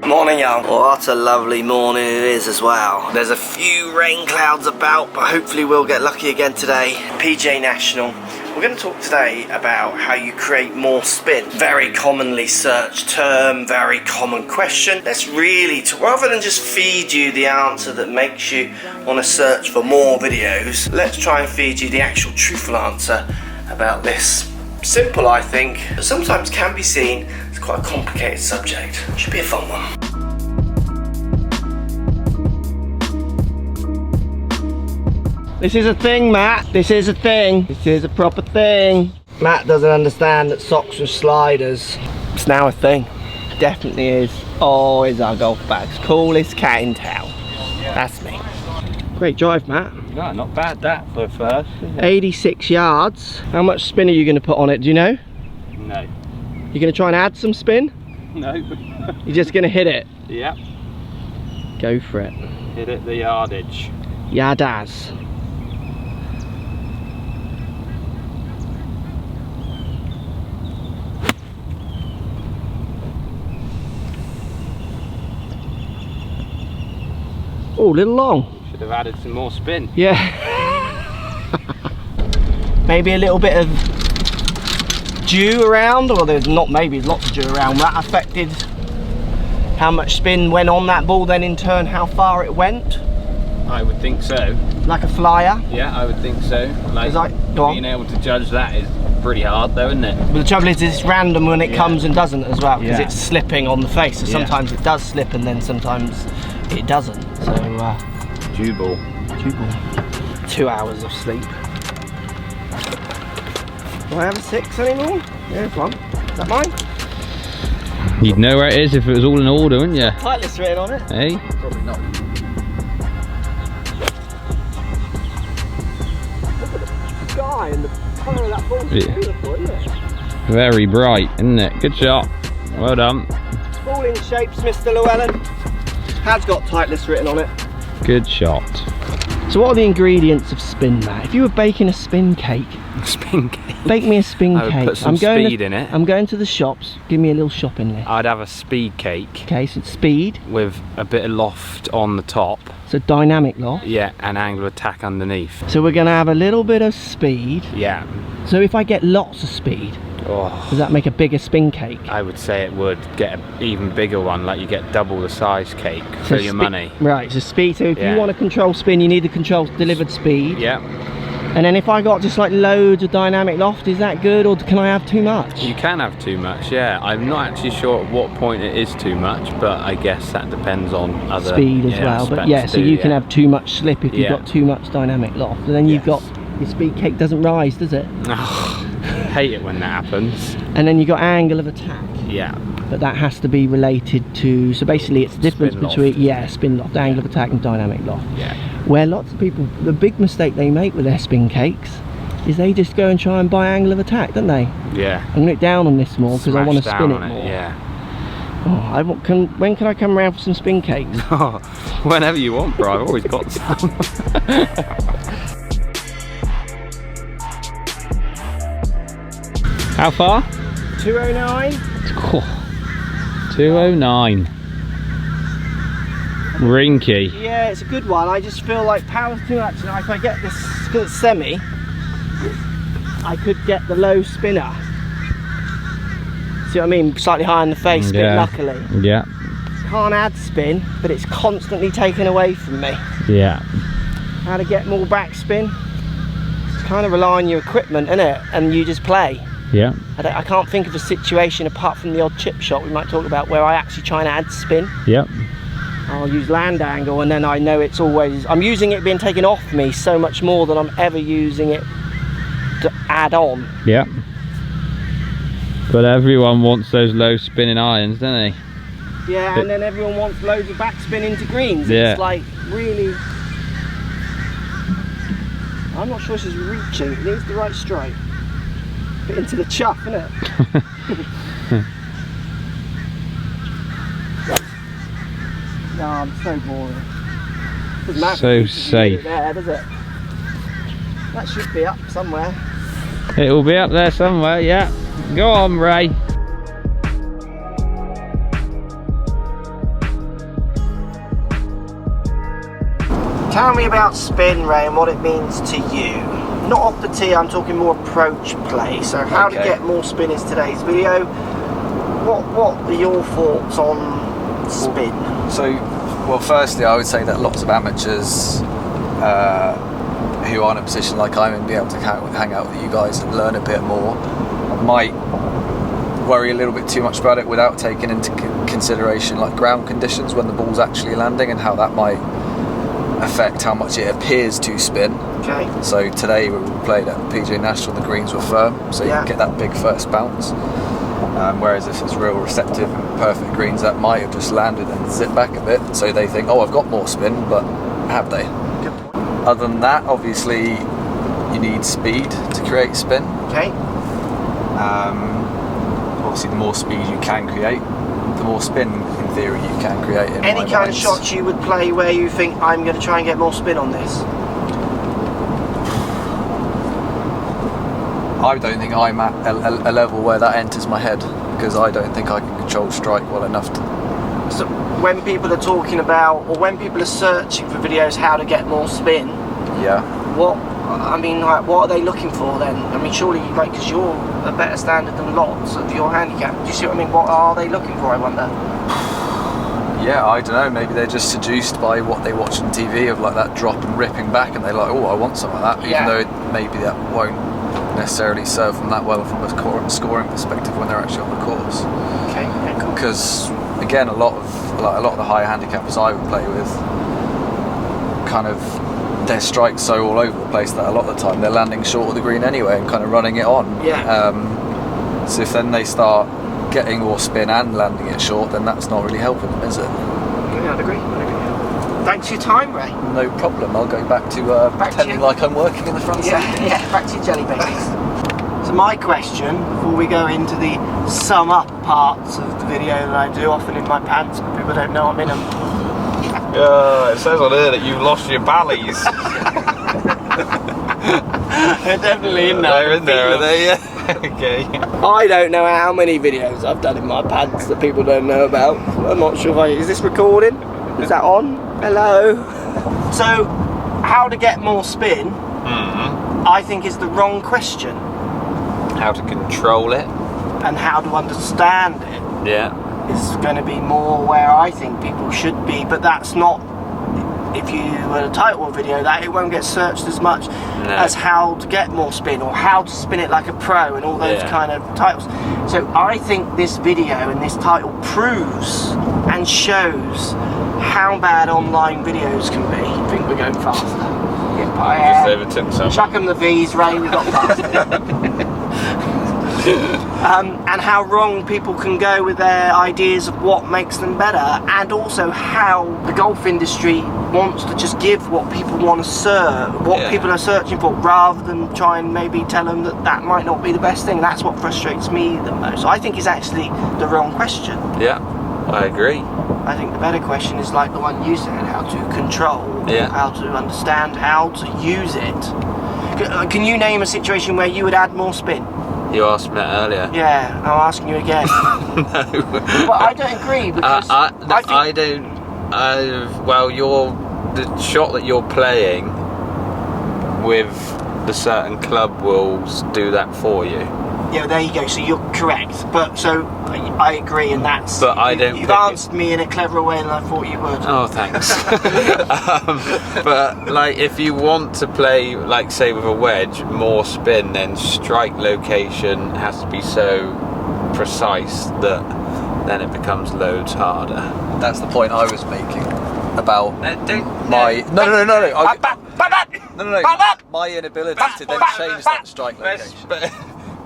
Morning, young. What a lovely morning it is as well. There's a few rain clouds about, but hopefully we'll get lucky again today. PJ National. We're going to talk today about how you create more spin. Very commonly searched term, very common question. Let's really, rather than just feed you the answer that makes you want to search for more videos, let's try and feed you the actual truthful answer about this. Simple, I think, but sometimes can be seen as quite a complicated subject. Should be a fun one. This is a thing, Matt. This is a thing. This is a proper thing. Matt doesn't understand that socks are sliders. It's now a thing. Definitely is. Oh, is our golf bags. Coolest cat in town. That's me. Great drive, Matt. No, not bad that for first. 86 yards. How much spin are you going to put on it, do you know? No. You're going to try and add some spin? No. You're just going to hit it? Yep. Go for it. Hit it the yardage. Yardaz. Oh, a little long. Should have added some more spin. Yeah. Maybe a little bit of dew around, or there's not, maybe lots of dew around. That affected how much spin went on that ball, then in turn how far it went. I would think so. Like a flyer. Yeah, I would think so. Like, go on. being able to judge that is pretty hard though, isn't it? But the trouble is it's random when it comes and doesn't as well, because Yeah. it's slipping on the face. So sometimes it does slip and then sometimes it doesn't. So Dew ball. 2 hours of sleep. Do I have a 6 anymore? Yeah, there's one. Is that mine? You'd know where it is if it was all in order, wouldn't you? Titleist written on it. Hey? Probably not. Look at the sky and the colour of that ball. It's beautiful, isn't it? Very bright, isn't it? Good shot. Well done. Ball in shapes, Mr. Llewellyn. Has got Titleist written on it. Good shot. So what are the ingredients of spin, Matt? If you were baking a spin cake, Spin cake. bake me a spin I would cake. put some speed in it. I'm going to the shops. Give me a little shopping list. I'd have a speed cake. Okay, so it's speed. With a bit of loft on the top. So dynamic loft. Yeah, and angle of attack underneath. So we're going to have a little bit of speed. Yeah. So if I get lots of speed, does that make a bigger spin cake? I would say it would get an even bigger one, like you get double the size cake for your money. Right, so speed. So if you want to control spin, you need the control delivered speed. Yeah. And then if I got just like loads of dynamic loft, is that good, or can I have too much? You can have too much, yeah. I'm not actually sure at what point it is too much, but I guess that depends on other speed as well. But yeah, so you can have too much slip if you've got too much dynamic loft. And then you've got, your speed cake doesn't rise, does it? Hate it when that happens. And then you've got angle of attack. Yeah. But that has to be related to, so basically it's the difference between, spin loft, angle of attack and dynamic loft. Yeah. Where lots of people, the big mistake they make with their spin cakes is they just go and try and buy angle of attack, don't they? Yeah. I'm going to get down on this more because I want to spin it more. Yeah. Oh, when can I come around for some spin cakes? Whenever you want, bro. I've always got some. How far? 209. 209. Rinky. Yeah, it's a good one. I just feel like power's too much. Now, if I get this, because it's semi, I could get the low spinner. See what I mean? Slightly high in the face, but luckily. Yeah. Can't add spin, but it's constantly taken away from me. Yeah. How to get more backspin? It's kind of rely on your equipment, isn't it? And you just play. Yeah. I can't think of a situation apart from the odd chip shot we might talk about where I actually try and add spin. Yep. I'll use land angle and then I know it's always, I'm using it being taken off me so much more than I'm ever using it to add on. Yep. But everyone wants those low spinning irons, don't they? Yeah, and then everyone wants loads of backspin into greens. Yeah. It's like really, I'm not sure this is reaching, it needs the right strike. Bit into the chuff, isn't it? No, I'm so boring. Doesn't matter So if you safe. do it there, does it? That should be up somewhere. It will be up there somewhere, yeah. Go on, Ray. Tell me about spin, Ray, and what it means to you. Not off the tee, I'm talking more approach play. So how to get more spin is today's video. What are your thoughts on spin? Well, firstly, I would say that lots of amateurs who are in a position like I'm in, be able to hang out with you guys and learn a bit more, might worry a little bit too much about it without taking into consideration like ground conditions when the ball's actually landing and how that might affect how much it appears to spin. Okay. So today we played at PGA National, the greens were firm, so you can get that big first bounce. Whereas if it's real receptive and perfect greens, that might have just landed and zipped back a bit, so they think, oh, I've got more spin, but have they? Good point. Other than that, obviously you need speed to create spin. Okay. Obviously the more speed you can create, the more spin in theory you can create. Any kind of shots you would play where you think, I'm going to try and get more spin on this? I don't think I'm at a level where that enters my head, because I don't think I can control strike well enough to. So when people are talking about, or when people are searching for videos how to get more spin, what are they looking for then? I mean, surely, because you're a better standard than lots of your handicap. Do you see what I mean? What are they looking for, I wonder? Yeah, I don't know, maybe they're just seduced by what they watch on TV of like that drop and ripping back, and they're like, oh, I want some of that, even though maybe that won't necessarily serve them that well from a scoring perspective when they're actually on the course. Okay, yeah, cool. Because again, a lot of the higher handicappers I would play with, kind of their strike's so all over the place that a lot of the time they're landing short of the green anyway and kind of running it on. Yeah. So if then they start getting more spin and landing it short, then that's not really helping them, is it? Yeah, I'd agree. Thanks for your time, Ray. No problem. I'll go back to pretending like I'm working in the front seat. Yeah, back to your jelly babies. So my question, before we go into the sum up parts of the video that I do, often in my pants, but people don't know I'm in them. It says on here that you've lost your ballies. They're definitely in there. They're in there, are they? Yeah. Okay. I don't know how many videos I've done in my pants that people don't know about. I'm not sure if is this recording? Is that on? Hello? So, how to get more spin, I think is the wrong question. How to control it. And how to understand it. Yeah. Is going to be more where I think people should be, but that's not, if you were to title a video that, it won't get searched as much as how to get more spin or how to spin it like a pro and all those kind of titles. So I think this video and this title proves and shows how bad online videos can be. I think we're going faster. Just overtook some. Chuck them the V's, Ray, we got faster. And how wrong people can go with their ideas of what makes them better, and also how the golf industry wants to just give what people want to serve, what people are searching for, rather than try and maybe tell them that might not be the best thing. That's what frustrates me the most. I think it's actually the wrong question. Yeah, I agree. I think the better question is like the one you said, how to control, how to understand, how to use it. Can you name a situation where you would add more spin? You asked me that earlier. Yeah, I'm asking you again. No. Well, I don't agree because I don't. Well, the shot that you're playing with the certain club will do that for you. Yeah, there you go. So you're correct. But so I agree, and that's. But I don't. You've answered me in a cleverer way than I thought you would. Oh, thanks. But like, if you want to play, like, say with a wedge, more spin, then strike location has to be so precise that then it becomes loads harder. That's the point I was making about my my inability to then change that strike location.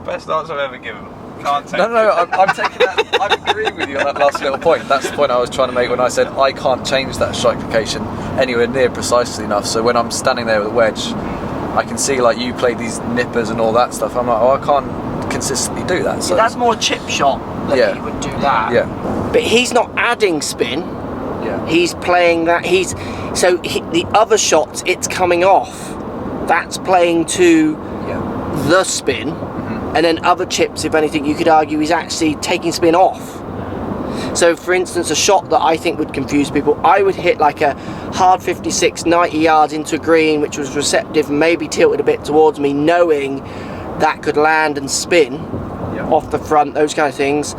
Best answer I've ever given. Can't take I'm taking that. I'm agreeing with you on that last little point. That's the point I was trying to make when I said I can't change that strike location anywhere near precisely enough. So when I'm standing there with a wedge, I can see like you play these nippers and all that stuff. I'm like, oh, I can't consistently do that. So that's more a chip shot that he would do that. Yeah. But he's not adding spin. Yeah. He's playing that. The other shots, it's coming off. That's playing to the spin. And then other chips, if anything, you could argue he's actually taking spin off. So for instance, a shot that I think would confuse people, I would hit like a hard 56, 90 yards into a green, which was receptive and maybe tilted a bit towards me, knowing that could land and spin off the front, those kind of things.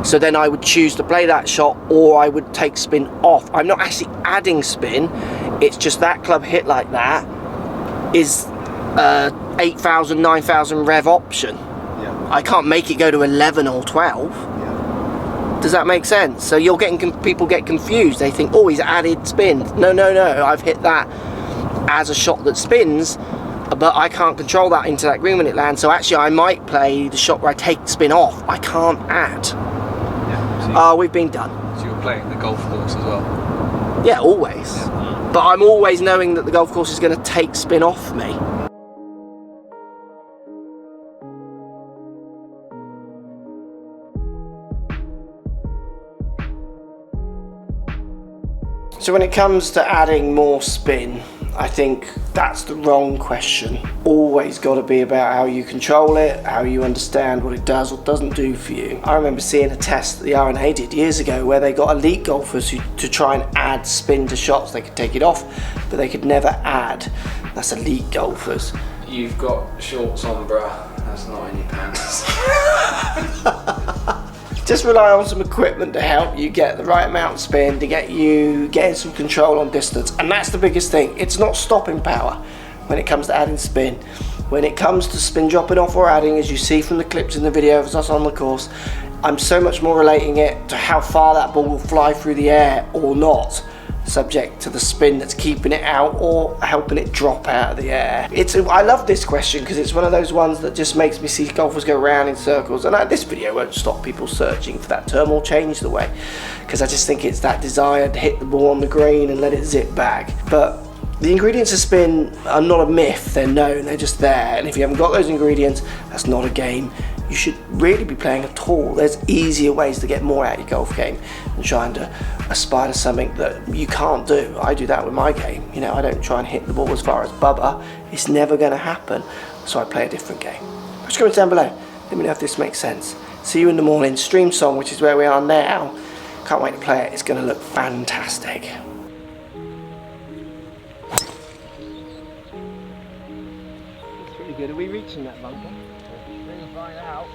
So then I would choose to play that shot, or I would take spin off. I'm not actually adding spin, it's just that club hit like that is 8,000, 9,000 rev option. I can't make it go to 11 or 12. Does that make sense? So you're getting, people get confused. They think, oh, he's added spin. No, no, no, I've hit that as a shot that spins, but I can't control that into that green when it lands. So actually I might play the shot where I take spin off. I can't add. So we've been done. So you're playing the golf course as well? Yeah, always. But I'm always knowing that the golf course is going to take spin off me. So when it comes to adding more spin, I think that's the wrong question. Always got to be about how you control it, how you understand what it does or doesn't do for you. I remember seeing a test that the R&A did years ago where they got elite golfers to try and add spin to shots. They could take it off, but they could never add. That's elite golfers. You've got shorts on, bruh. That's not in your pants. Just rely on some equipment to help you get the right amount of spin, to get you getting some control on distance, and that's the biggest thing. It's not stopping power when it comes to adding spin. When it comes to spin dropping off or adding, as you see from the clips in the video of us on the course, I'm so much more relating it to how far that ball will fly through the air or not, subject to the spin that's keeping it out or helping it drop out of the air. I love this question because it's one of those ones that just makes me see golfers go around in circles, and this video won't stop people searching for that term or change the way, because I just think it's that desire to hit the ball on the green and let it zip back. But the ingredients of spin are not a myth, they're known, they're just there, and if you haven't got those ingredients, that's not a game you should really be playing at all. There's easier ways to get more out of your golf game than trying to aspire to something that you can't do. I do that with my game. You know, I don't try and hit the ball as far as Bubba. It's never going to happen. So I play a different game. Just comment down below. Let me know if this makes sense. See you in the morning. Stream song, which is where we are now. Can't wait to play it. It's going to look fantastic. That's pretty good. Are we reaching that bunker? We'll find out.